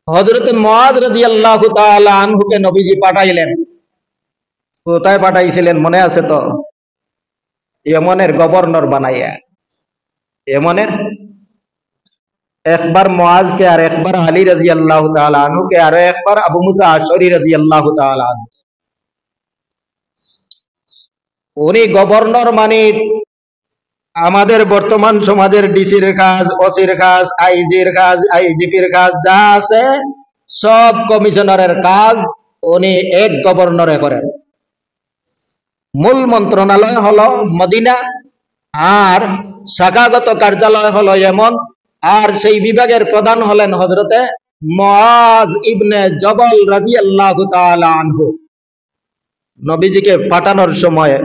হযরত মুআয রাদিয়াল্লাহু তাআলা আনহুকে নবীজি পাঠাইলেন। কোথায় পাঠাইছিলেন মনে আছে তো? ইয়েমেনের গভর্নর বানাইয়া। ইয়েমেনের একবার মুআযকে আর একবার আলী রাদিয়াল্লাহু তাআলা আনহুকে আর একবার আবু মুসা আশআরী রাদিয়াল্লাহু তাআলা আনহু। উনি গভর্নর মানে আমাদের বর্তমান সমাজের ডিসির কাজ, ওসির কাজ, আইজির কাজ, আইজিপির কাজ যা আছে সব কমিশনারের কাজ উনি এক গভর্নরে করেন। মূল মন্ত্রণালয় হলো মদিনা, আর শাখাগত কার্যালয় হলো ইয়েমন, আর সেই বিভাগের প্রধান হলেন হযরতে মুআয ইবনে জবল রাদিয়াল্লাহু তাআলা আনহু। নবীজিকে পাঠানোর সময়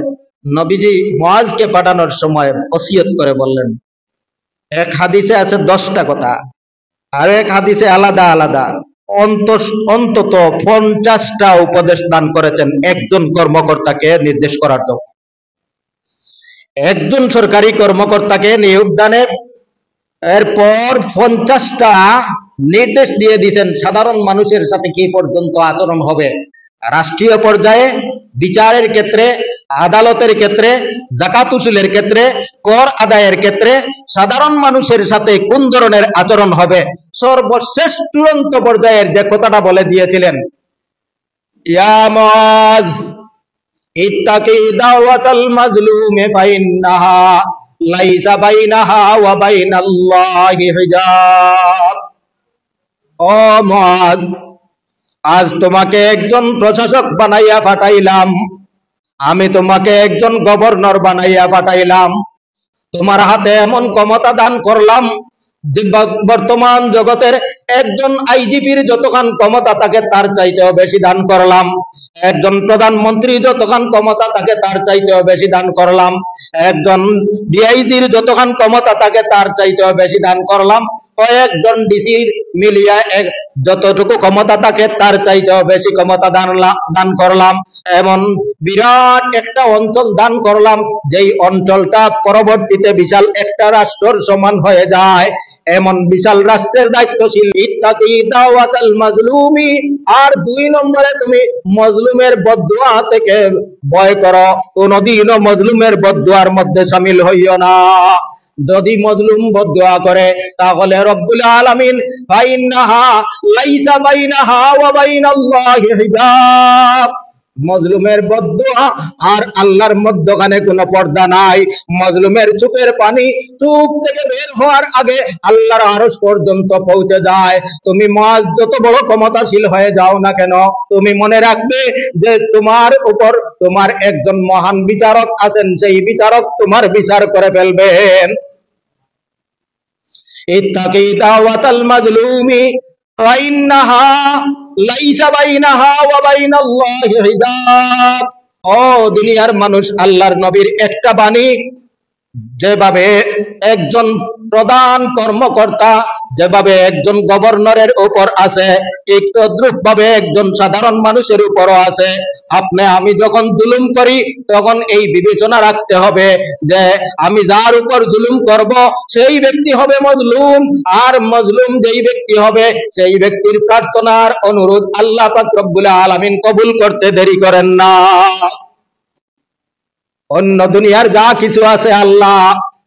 নবীজি মুআযকে পাঠানোর সময় ওসিয়ত করে বললেন, এক হাদিসে আছে 10টা কথা, আর এক হাদিসে আলাদা আলাদা অন্তত 50টা উপদেশ দান করেছেন একজন কর্মকর্তাকে নির্দেশ করার জন্য। একজন সরকারি কর্মকর্তাকে নিয়োগ দানের এরপর 50টা নির্দেশ দিয়ে দিয়েছেন সাধারণ মানুষের সাথে কি পর্যন্ত আচরণ হবে, রাষ্ট্রীয় পর্যায়ে, বিচারের ক্ষেত্রে, আদালতের ক্ষেত্রে, যাকাত উসুলের ক্ষেত্রে, কর আদায়ের ক্ষেত্রে সাধারণ মানুষের সাথে কোন ধরনের আচরণ হবে, সর্বশেষ চূড়ান্ত পর্যায়ের যে কথাটা বলে দিয়েছিলেন, ইয়া মুআয ইত্তাকি দাওয়াতাল মাজলুমি ফাইন্নাহা লাইসা বাইনাহা ওয়া বাইনাল্লাহি হিজাব। ও মুআয, আজ তোমাকে একজন প্রশাসক বানাইয়া পাঠাইলাম, আমি তোমাকে একজন গভর্নর বানাইয়া পাঠাইলাম, তোমার হাতে এমন ক্ষমতা দান করলাম যে বর্তমান জগতের একজন আইজিপির যতখান ক্ষমতা তাকে তার চাইতেও বেশি দান করলাম, একজন প্রধানমন্ত্রী যতখান ক্ষমতা তাকে তার চাইতেও বেশি দান করলাম, একজন ডিআইজির যতখান ক্ষমতা তাকে তার চাইতেও বেশি দান করলাম, কয়েকজন ডিসির মিলিয়া যতটুকু ক্ষমতা তাকে তার চাইতেও বেশি ক্ষমতা দান করলাম। এমন বিরাট একটা অঞ্চল দান করলাম যেই অঞ্চলটা পরবর্তীতে বিশাল একটা রাষ্ট্রের সমান হয়ে যায়। এমন বিশাল রাষ্ট্রের দায়িত্বশীল। ইত্তাকি দাওয়াতাল মাজলুমি, আর 2 নম্বরে তুমি মজলুমের বদদুয়া থেকে ভয় করো, কোনদিনও মজলুমের বদদুয়ার মধ্যে শামিল হইও না। যদি মজলুম বদদুয়া করে তাহলে রব্বুল আলামিন ফাইন্নাহা লাইসা বাইনাহা ওয়া বাইনাল্লাহি হিজাব, মজলুমের বদদুয়া আর আল্লাহর মধ্যখানে কোনো পর্দা নাই। মজলুমের চোখের পানি চোখ থেকে বের হওয়ার আগে আল্লাহর আরশ পর্যন্ত পৌঁছে যায়। তুমি মুআয যত বড় ক্ষমতাশীল হয়ে যাও না কেন, তুমি মনে রাখবে যে তোমার উপর তোমার একজন মহান বিচারক আছেন, সেই বিচারক তোমার বিচার করে ফেলবেন। ইত্তাকি দাওয়াতাল মাজলুমি ফাইন্নাহা লাইসা বাইনাহা ওয়া বাইনাল্লাহি হিজাব। ও দুনিয়ার মানুষ, আল্লাহর নবীর একটা বাণী যেভাবে একজন প্রধান কর্মকর্তা, যেভাবে একজন গভর্নরের উপর আছে, ঠিক তদ্রুপ ভাবে একজন সাধারণ মানুষের উপরও আছে। আপনি আমি যখন জুলুম করি তখন এই বিবেচনা রাখতে হবে যে আমি যার উপর জুলুম করব সেই ব্যক্তি হবে মজলুম, আর মজলুম যেই ব্যক্তি হবে সেই ব্যক্তির প্রার্থনার অনুরোধ আল্লাহ পাক রব্বুল আলামিন কবুল করতে দেরি করেন না। অন্য দুনিয়ার যা কিছু আছে আল্লাহ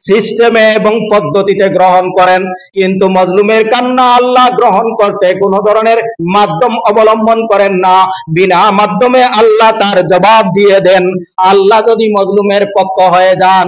সিস্টেমে এবং পদ্ধতিতে গ্রহণ করেন, কিন্তু মজলুমের কান্না আল্লাহ গ্রহণ করতে কোন ধরনের মাধ্যম অবলম্বন করেন না। বিনা মাধ্যমে আল্লাহ তার জবাব দিয়ে দেন। আল্লাহ যদি মজলুমের পক্ষ হয়ে যান